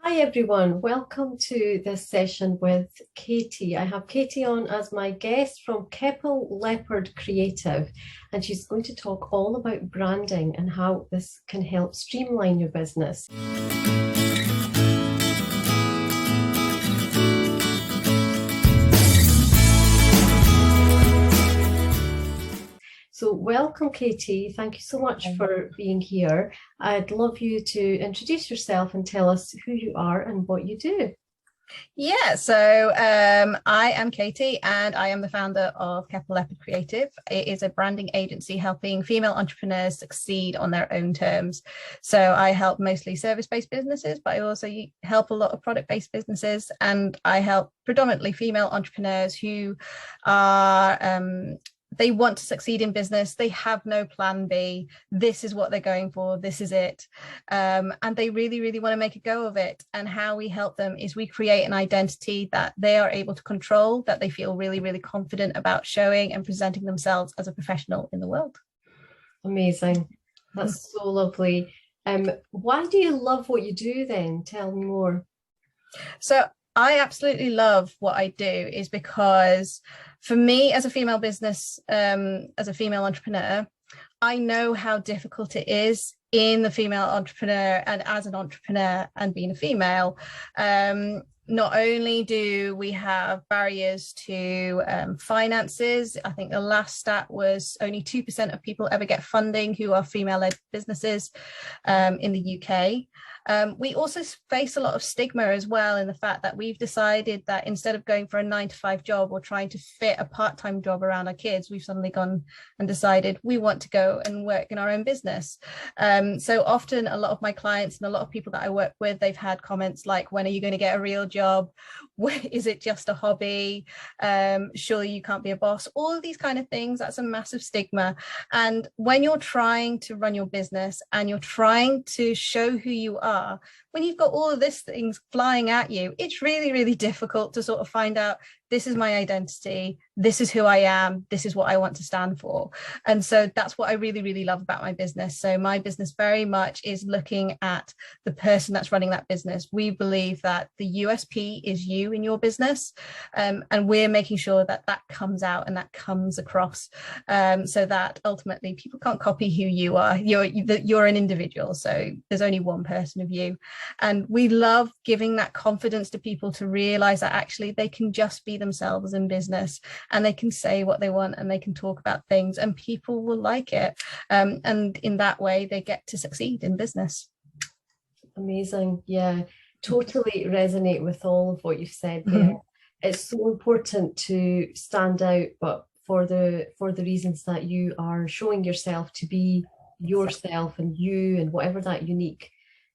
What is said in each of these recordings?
Hi everyone, welcome to this session with Katie. I have Katie on as my guest from Keppel Leopard Creative, and she's going to talk all about branding and how this can help streamline your business. So welcome, Katie. Thank you so much for being here. I'd love you to introduce yourself and tell us who you are and what you do. I am Katie and I am the founder of Keppel Leopard Creative. It is a branding agency helping female entrepreneurs succeed on their own terms. So I help mostly service-based businesses, but I also help a lot of product-based businesses, and I help predominantly female entrepreneurs who are they want to succeed in business. They have no plan B. This is what they're going for. This is it. And they really, really want to make a go of it. And how we help them is we create an identity that they are able to control, that they feel really, really confident about showing and presenting themselves as a professional in the world. Amazing. That's so lovely. Why do you love what you do then? Tell me more. So I absolutely love what I do is because for me as a female business, as a female entrepreneur, I know how difficult it is in the female entrepreneur and as an entrepreneur and being a female. Not only do we have barriers to finances, I think the last stat was only 2% of people ever get funding who are female-led businesses in the UK. We also face a lot of stigma as well, in the fact that we've decided that instead of going for a 9-to-5 job or trying to fit a part-time job around our kids, we've suddenly gone and decided we want to go and work in our own business. So often a lot of my clients and a lot of people that I work with, they've had comments like, when are you going to get a real job? Is it just a hobby? Surely you can't be a boss. All of these kind of things, that's a massive stigma. And when you're trying to run your business and you're trying to show who you are, when you've got all of these things flying at you, it's really, really difficult to sort of find out, this is my identity, this is who I am, this is what I want to stand for. And so that's what I really, really love about my business. So my business very much is looking at the person that's running that business. We believe that the USP is you in your business, and we're making sure that that comes out and that comes across, so that ultimately people can't copy who you are. You're an individual, so there's only one person of you. And we love giving that confidence to people to realize that actually they can just be themselves in business, and they can say what they want and they can talk about things and people will like it. And in that way, they get to succeed in business. Amazing. Yeah, totally resonate with all of what you've said there. It's so important to stand out, but for the reasons that you are showing yourself to be yourself and you and whatever that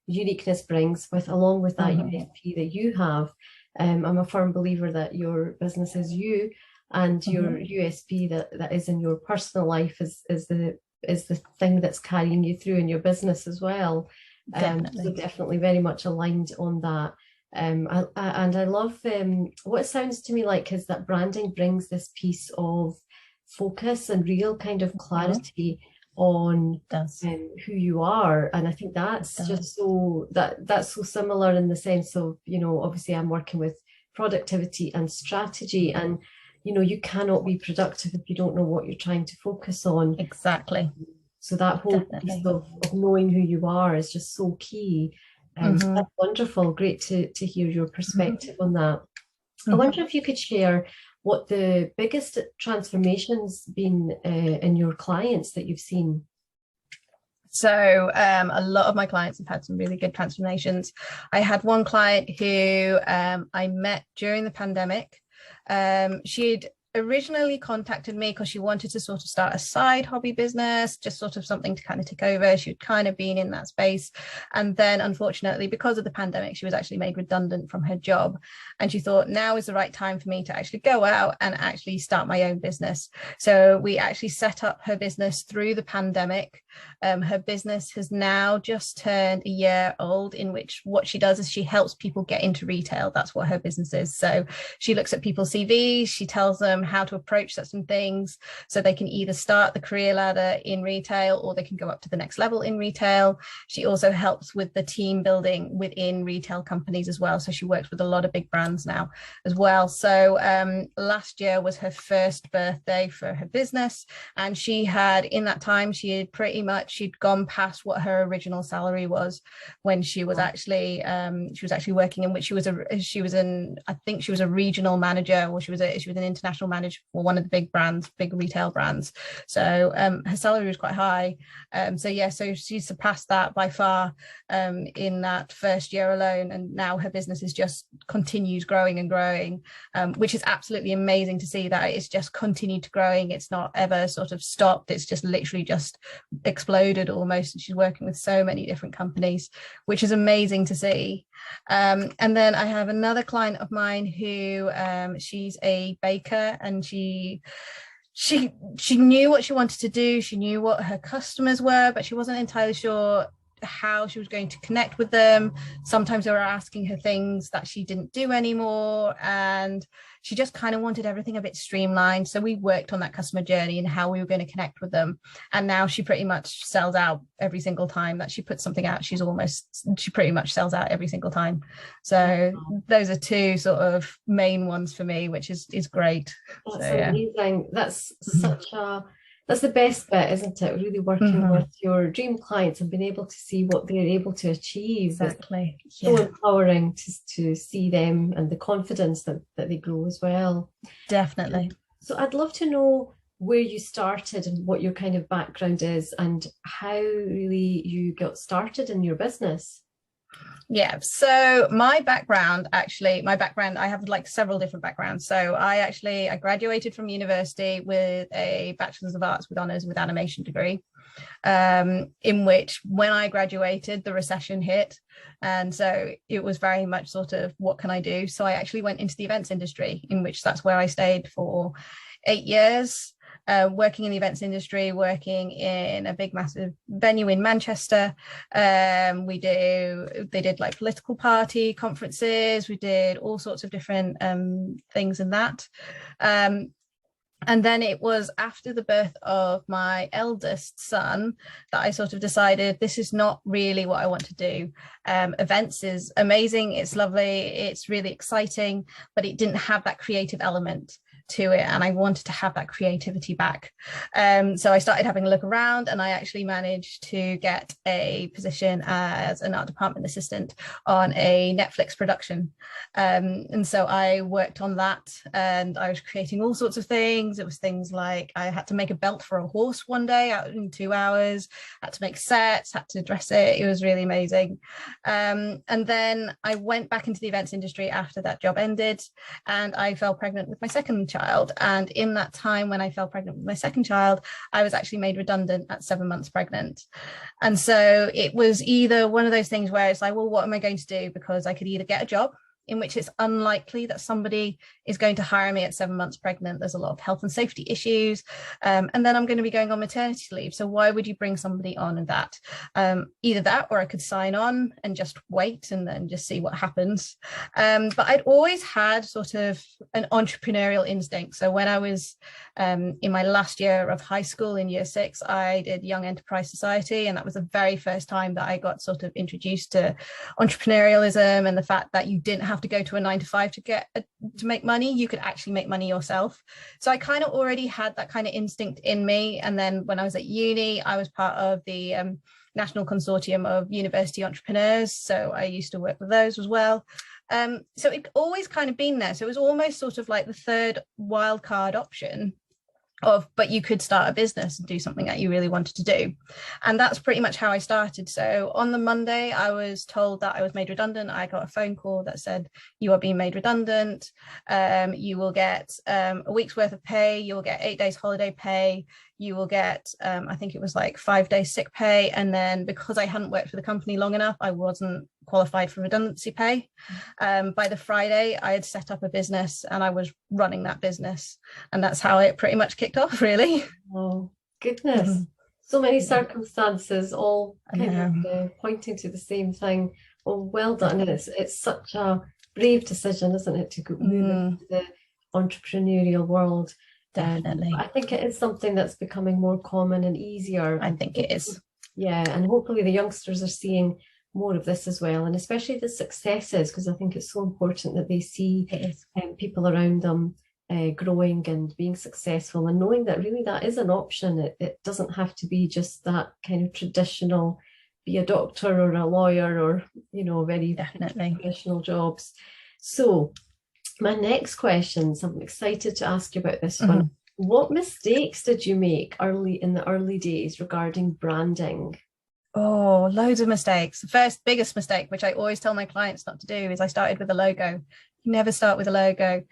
uniqueness brings with, along with that USP that you have. I'm a firm believer that your business is you, and your USP that is in your personal life is the thing that's carrying you through in your business as well. So definitely very much aligned on that. And I love what it sounds to me like is that branding brings this piece of focus and real kind of clarity on who you are. And I think that's just so that's so similar in the sense of, obviously I'm working with productivity and strategy, and you cannot be productive if you don't know what you're trying to focus on. Exactly. So that whole piece of knowing who you are is just so key. That's wonderful. Great to hear your perspective on that. I wonder if you could share what the biggest transformations been in your clients that you've seen. So a lot of my clients have had some really good transformations. I had one client who I met during the pandemic. She'd originally contacted me because she wanted to sort of start a side hobby business, just sort of something to kind of take over. She'd kind of been in that space. And then unfortunately, because of the pandemic, she was actually made redundant from her job. And she thought, now is the right time for me to actually go out and actually start my own business. So we actually set up her business through the pandemic. Her business has now just turned a year old, in which what she does is she helps people get into retail. That's what her business is. So she looks at people's CVs, she tells them how to approach certain things, so they can either start the career ladder in retail or they can go up to the next level in retail. She also helps with the team building within retail companies as well, so she works with a lot of big brands now as well. So last year was her first birthday for her business, and she had, in that time, she'd gone past what her original salary was when she was actually working, in which she was a regional manager, or she was an international manager for one of the big retail brands. So her salary was quite high. So she surpassed that by far in that first year alone, and now her business is just continues growing and growing, which is absolutely amazing to see that it's just continued to growing. It's not ever sort of stopped. It's just literally just exploded almost. And she's working with so many different companies, which is amazing to see. And then I have another client of mine who she's a baker, and she knew what she wanted to do. She knew what her customers were, but she wasn't entirely sure how she was going to connect with them. Sometimes they were asking her things that she didn't do anymore, and she just kind of wanted everything a bit streamlined. So we worked on that customer journey and how we were going to connect with them. And now she pretty much sells out every single time that she puts something out. She pretty much sells out every single time. So those are two sort of main ones for me, which is great. That's amazing. That's that's the best bit, isn't it? Really working with your dream clients and being able to see what they're able to achieve. Exactly. It's so empowering to see them and the confidence that they grow as well. Definitely. So I'd love to know where you started and what your kind of background is and how really you got started in your business. Yeah, so my background, I have like several different backgrounds. So I graduated from university with a Bachelor's of Arts with honours with animation degree, in which when I graduated, the recession hit. And so it was very much sort of, what can I do? So I actually went into the events industry, in which that's where I stayed for 8 years. Working in the events industry, working in a big massive venue in Manchester. They did like political party conferences, we did all sorts of different things in that. And then it was after the birth of my eldest son that I sort of decided this is not really what I want to do. Events is amazing, it's lovely, it's really exciting, but it didn't have that creative element to it, and I wanted to have that creativity back. So I started having a look around, and I actually managed to get a position as an art department assistant on a Netflix production. And so I worked on that, and I was creating all sorts of things. It was things like I had to make a belt for a horse one day out in 2 hours, had to make sets, had to dress it. It was really amazing. And then I went back into the events industry after that job ended, and I fell pregnant with my second child. And in that time, when I fell pregnant with my second child, I was actually made redundant at 7 months pregnant. And so it was either one of those things where it's like, well, what am I going to do? Because I could either get a job, in which it's unlikely that somebody is going to hire me at 7 months pregnant. There's a lot of health and safety issues. And then I'm going to be going on maternity leave. So why would you bring somebody on in that? Either that, or I could sign on and just wait and then just see what happens. But I'd always had sort of an entrepreneurial instinct. So when I was in my last year of high school in year 6, I did Young Enterprise Society. And that was the very first time that I got sort of introduced to entrepreneurialism and the fact that you didn't have to go to a 9 to 5 to make money. You could actually make money yourself. So I kind of already had that kind of instinct in me. And then when I was at uni, I was part of the National Consortium of University Entrepreneurs. So I used to work with those as well. So it always kind of been there. So it was almost sort of like the third wildcard option but you could start a business and do something that you really wanted to do. And that's pretty much how I started. So on the Monday, I was told that I was made redundant. I got a phone call that said, you are being made redundant. You will get a week's worth of pay. You'll get 8 days holiday pay. You will get, I think it was like 5 days sick pay. And then because I hadn't worked for the company long enough, I wasn't qualified for redundancy pay. By the Friday, I had set up a business and I was running that business. And that's how it pretty much kicked off, really. Oh, goodness. So many circumstances, all kind of pointing to the same thing. Well, well done. And it's such a brave decision, isn't it, to go move into the entrepreneurial world. Definitely. I think it is something that's becoming more common and easier. I think it is. Yeah, and hopefully the youngsters are seeing more of this as well, and especially the successes, because I think it's so important that they see people around them growing and being successful, and knowing that really that is an option. It doesn't have to be just that kind of traditional, be a doctor or a lawyer or, very traditional jobs. So my next questions, I'm excited to ask you about this one. What mistakes did you make in the early days regarding branding? Oh, loads of mistakes. The first biggest mistake, which I always tell my clients not to do, is I started with a logo. You never start with a logo,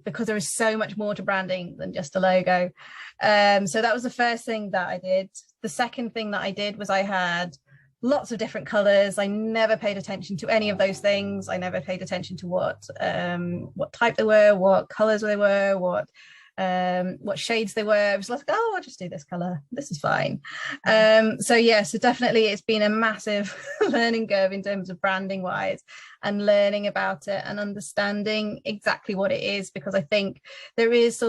because there is so much more to branding than just a logo. So that was the first thing that I did. The second thing that I did was I had lots of different colors. I never paid attention to any of those things. I never paid attention to what type they were, what colors they were, what shades they were. I was like, oh, I'll just do this color, this is fine. So definitely it's been a massive learning curve in terms of branding wise, and learning about it and understanding exactly what it is, because I think there is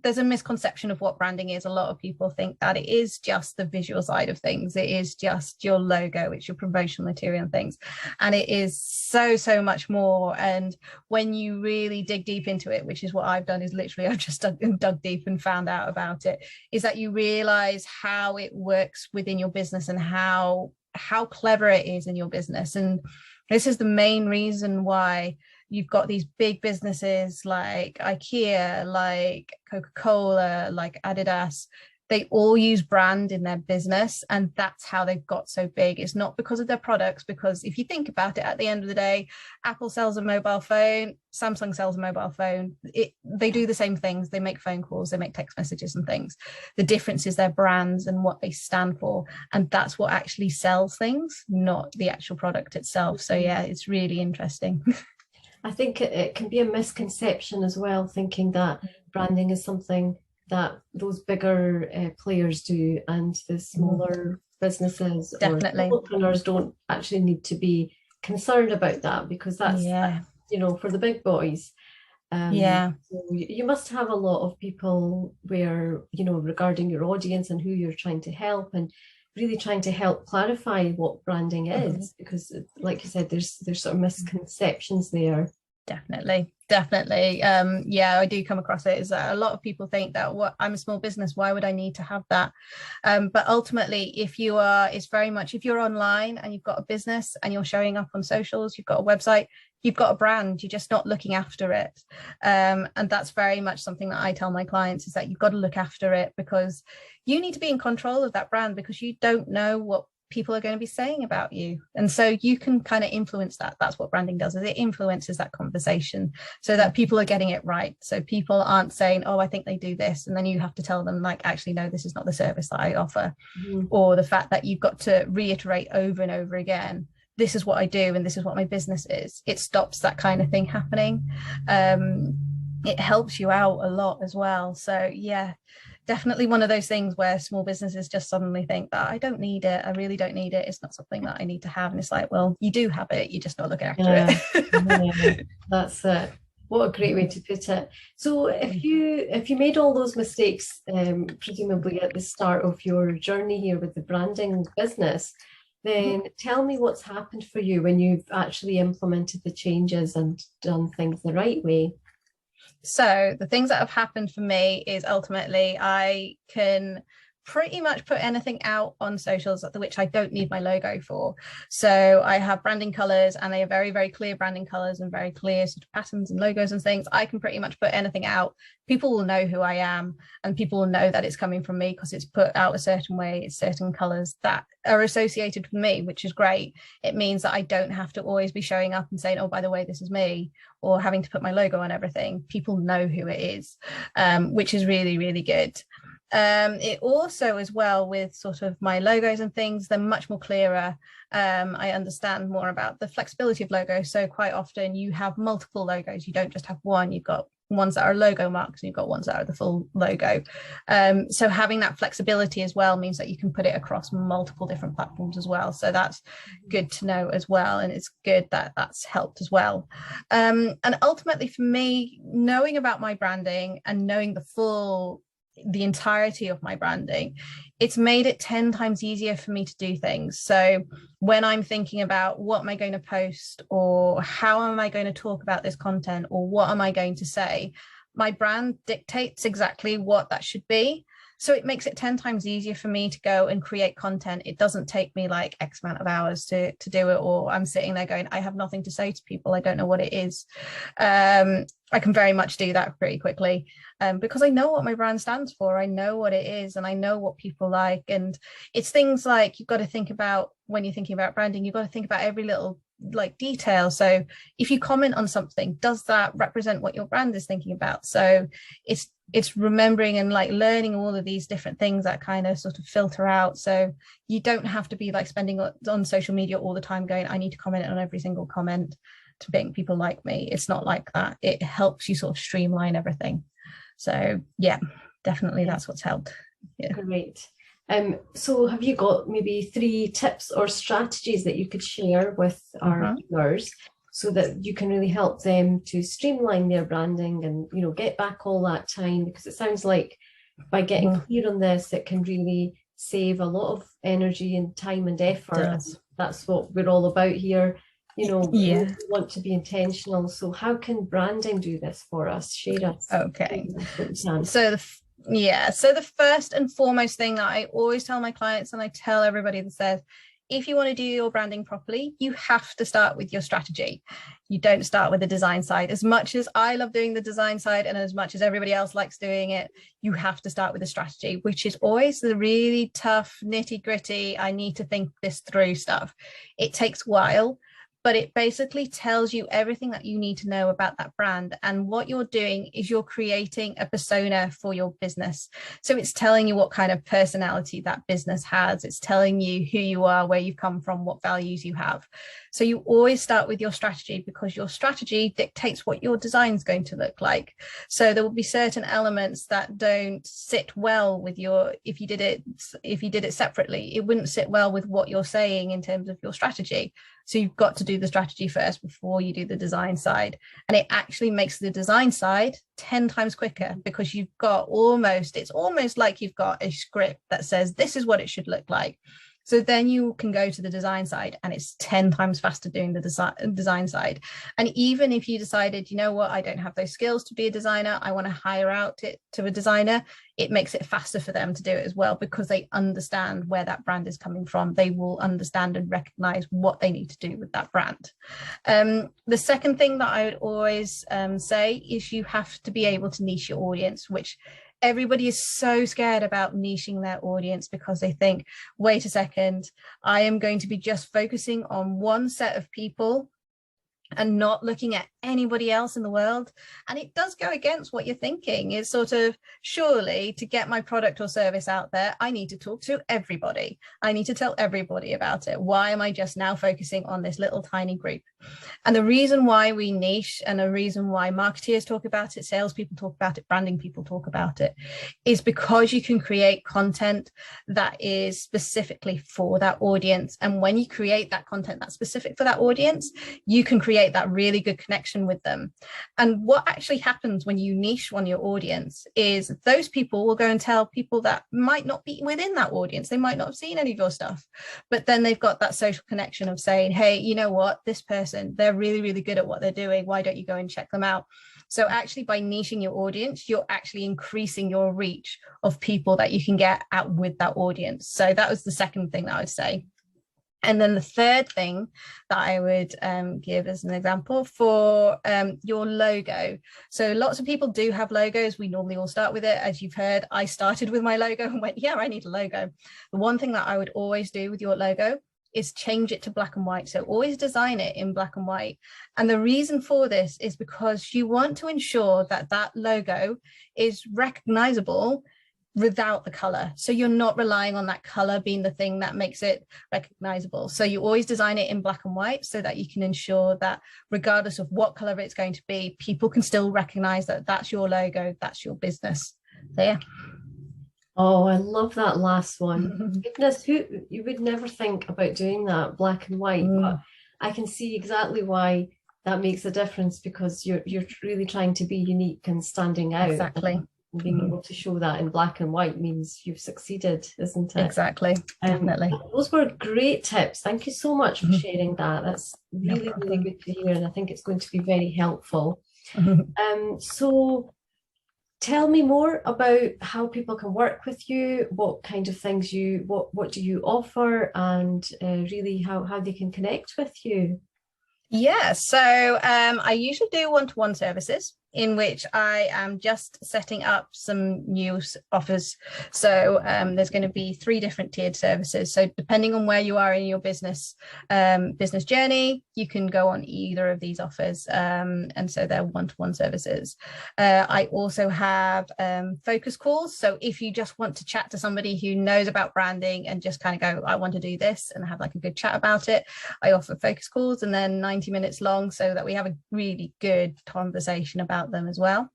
there's a misconception of what branding is. A lot of people think that it is just the visual side of things. It is just your logo, it's your promotional material and things. And it is so much more. And when you really dig deep into it, which is what I've done, is literally I've just dug deep and found out about it, is that you realize how it works within your business and how clever it is in your business. And this is the main reason why you've got these big businesses like IKEA, like Coca-Cola, like Adidas. They all use brand in their business, and that's how they've got so big. It's not because of their products, because if you think about it, at the end of the day, Apple sells a mobile phone, Samsung sells a mobile phone. They do the same things. They make phone calls, they make text messages and things. The difference is their brands and what they stand for, and that's what actually sells things, not the actual product itself. So yeah, it's really interesting. I think it can be a misconception as well, thinking that branding is something that those bigger players do, and the smaller businesses or solopreneurs don't actually need to be concerned about that, because that's for the big boys. So you must have a lot of people where, regarding your audience and who you're trying to help, and really trying to help clarify what branding is, because like you said, there's sort of misconceptions there. Definitely. I do come across it, is that a lot of people think that I'm a small business, why would I need to have that? But ultimately, if you're online and you've got a business and you're showing up on socials, you've got a website, you've got a brand, you're just not looking after it. And that's very much something that I tell my clients, is that you've got to look after it, because you need to be in control of that brand, because you don't know what people are going to be saying about you, and so you can kind of influence that. That's what branding does, is it influences that conversation so that people are getting it right. So people aren't saying, oh, I think they do this, and then you have to tell them, like, actually no, this is not the service that I offer. Or the fact that you've got to reiterate over and over again, this is what I do and this is what my business is. It stops that kind of thing happening. It helps you out a lot as well. So yeah, definitely one of those things where small businesses just suddenly think that I don't need it, I really don't need it, it's not something that I need to have. And it's like, well, you do have it, you're just not looking after it. That's it. What a great way to put it. So if you made all those mistakes, presumably at the start of your journey here with the branding business, then tell me what's happened for you when you've actually implemented the changes and done things the right way. So the things that have happened for me is ultimately I can pretty much put anything out on socials which I don't need my logo for. So I have branding colors, and they are very, very clear branding colors and very clear sort of patterns and logos and things. I can pretty much put anything out. People will know who I am, and people will know that it's coming from me because it's put out a certain way. It's certain colors that are associated with me, which is great. It means that I don't have to always be showing up and saying, oh, by the way, this is me, or having to put my logo on everything. People know who it is, which is really, really good. It also, as well, with sort of my logos and things, they're much more clearer. I understand more about the flexibility of logos. So quite often you have multiple logos, you don't just have one, you've got ones that are logo marks, and you've got ones that are the full logo. So having that flexibility as well means that you can put it across multiple different platforms as well. So that's good to know as well, and it's good that that's helped as well. And ultimately for me, knowing about my branding and knowing the entirety of my branding, it's made it 10 times easier for me to do things. So when I'm thinking about what am I going to post, or how am I going to talk about this content, or what am I going to say, my brand dictates exactly what that should be. So it makes it 10 times easier for me to go and create content. It doesn't take me like X amount of hours to do it, or I'm sitting there going, I have nothing to say to people, I don't know what it is. I can very much do that pretty quickly, because I know what my brand stands for. I know what it is, and I know what people like. And it's things like, you've got to think about, when you're thinking about branding, you've got to think about every little like detail. So if you comment on something, does that represent what your brand is thinking about? So it's remembering and like learning all of these different things that kind of sort of filter out. So you don't have to be like spending on social media all the time going, I need to comment on every single comment to make people like me. It's not like that. It helps you sort of streamline everything. So yeah, definitely that's what's helped. Yeah. Great. So have you got maybe 3 tips or strategies that you could share with our viewers, so that you can really help them to streamline their branding and, you know, get back all that time? Because it sounds like by getting clear on this, it can really save a lot of energy and time and effort. That's what we're all about here. You know, we want to be intentional. So how can branding do this for us? Share us. Okay. So the first and foremost thing that I always tell my clients, and I tell everybody that says, if you want to do your branding properly, you have to start with your strategy. You don't start with the design side. As much as I love doing the design side, and as much as everybody else likes doing it, you have to start with the strategy, which is always the really tough, nitty gritty, I need to think this through stuff. It takes a while, but it basically tells you everything that you need to know about that brand. And what you're doing is you're creating a persona for your business. So it's telling you what kind of personality that business has. It's telling you who you are, where you've come from, what values you have. So you always start with your strategy, because your strategy dictates what your design is going to look like. So there will be certain elements that don't sit well with your, if you did it separately, it wouldn't sit well with what you're saying in terms of your strategy. So you've got to do the strategy first before you do the design side. And it actually makes the design side 10 times quicker, because you've got it's almost like you've got a script that says, this is what it should look like. So then you can go to the design side, and it's 10 times faster doing the design side. And even if you decided, you know what, I don't have those skills to be a designer, I want to hire out it to a designer, it makes it faster for them to do it as well, because they understand where that brand is coming from. They will understand and recognize what they need to do with that brand. The second thing that I would always say is you have to be able to niche your audience, which everybody is so scared about niching their audience, because they think, wait a second, I am going to be just focusing on one set of people and not looking at anybody else in the world. And it does go against what you're thinking. It's sort of, surely to get my product or service out there, I need to talk to everybody. I need to tell everybody about it. Why am I just now focusing on this little tiny group? And the reason why we niche, and the reason why marketeers talk about it, salespeople talk about it, branding people talk about it, is because you can create content that is specifically for that audience. And when you create that content that's specific for that audience, you can create that really good connection with them. And what actually happens when you niche on your audience is those people will go and tell people that might not be within that audience. They might not have seen any of your stuff, but then they've got that social connection of saying, hey, you know what, this person, they're really, really good at what they're doing. Why don't you go and check them out? So actually, by niching your audience, you're actually increasing your reach of people that you can get out with that audience. So that was the second thing that I would say. And then the third thing that I would give as an example for your logo. So lots of people do have logos. We normally all start with it. As you've heard, I started with my logo and went, yeah, I need a logo. The one thing that I would always do with your logo is change it to black and white. So always design it in black and white. And the reason for this is because you want to ensure that that logo is recognizable without the color. So you're not relying on that color being the thing that makes it recognizable. So you always design it in black and white so that you can ensure that regardless of what color it's going to be, people can still recognize that that's your logo, that's your business. So yeah. Oh, I love that last one. Goodness, who you would never think about doing that, black and white, but I can see exactly why that makes a difference, because you're really trying to be unique and standing out. Exactly. And being able to show that in black and white means you've succeeded, isn't it? Exactly. Definitely. Those were great tips. Thank you so much for sharing that. That's really, really good to hear, and I think it's going to be very helpful. So tell me more about how people can work with you, what kind of things what do you offer, and really how they can connect with you. Yeah, so I usually do one-to-one services in which I am just setting up some new offers. So there's going to be 3 different tiered services. So depending on where you are in your business journey, you can go on either of these offers. And so they're one-to-one services. I also have focus calls. So if you just want to chat to somebody who knows about branding and just kind of go, I want to do this, and have like a good chat about it, I offer focus calls, and then 90 minutes long, so that we have a really good conversation about them as well.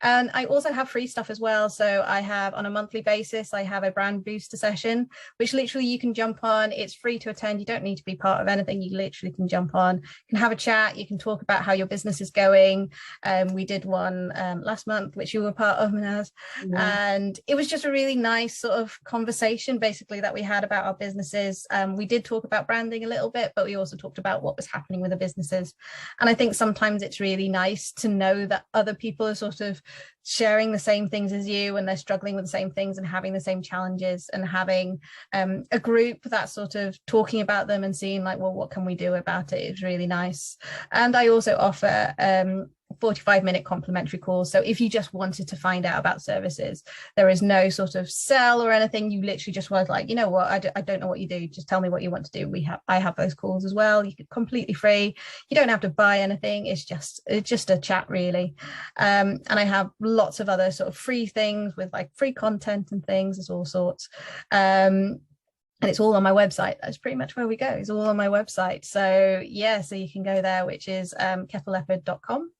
And I also have free stuff as well. So I have, on a monthly basis, I have a brand booster session, which literally you can jump on. It's free to attend. You don't need to be part of anything. You literally can jump on, you can have a chat, you can talk about how your business is going. We did one last month, which you were part of, Minaz, and it was just a really nice sort of conversation basically that we had about our businesses. We did talk about branding a little bit, but we also talked about what was happening with the businesses. And I think sometimes it's really nice to know that other people are sort of sharing the same things as you, and they're struggling with the same things and having the same challenges, and having a group that's sort of talking about them and seeing like, well, what can we do about it, is really nice. And I also offer 45-minute complimentary calls. So if you just wanted to find out about services, there is no sort of sell or anything. You literally just was like, you know what, I don't know what you do, just tell me what you want to do. I have those calls as well. You can completely free. You don't have to buy anything. It's just a chat really. And I have lots of other sort of free things with like free content and things. There's all sorts. And it's all on my website. That's pretty much where we go. It's all on my website. So yeah, so you can go there, which is keppelleopard.com.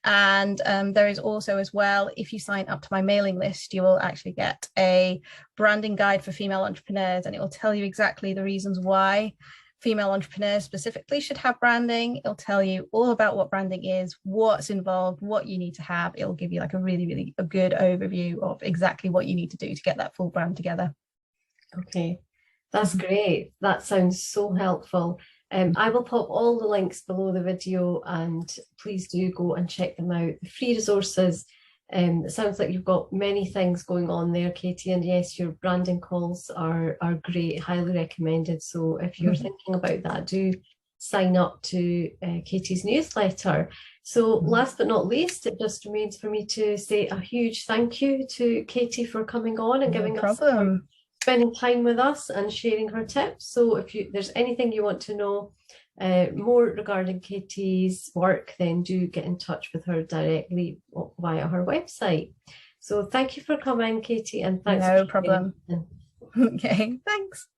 And there is also as well, if you sign up to my mailing list, you will actually get a branding guide for female entrepreneurs, and it will tell you exactly the reasons why female entrepreneurs specifically should have branding. It'll tell you all about what branding is, what's involved, what you need to have. It'll give you like a really a good overview of exactly what you need to do to get that full brand together. Okay. That's great. That sounds so helpful. I will pop all the links below the video, and please do go and check them out. The free resources. It sounds like you've got many things going on there, Katie, and yes, your branding calls are great, highly recommended. So if you're thinking about that, do sign up to Katie's newsletter. So last but not least, it just remains for me to say a huge thank you to Katie for coming on and giving us spending time with us and sharing her tips. So if there's anything you want to know more regarding Katie's work, then do get in touch with her directly via her website. So thank you for coming, Katie, and thanks. No problem. Okay, thanks.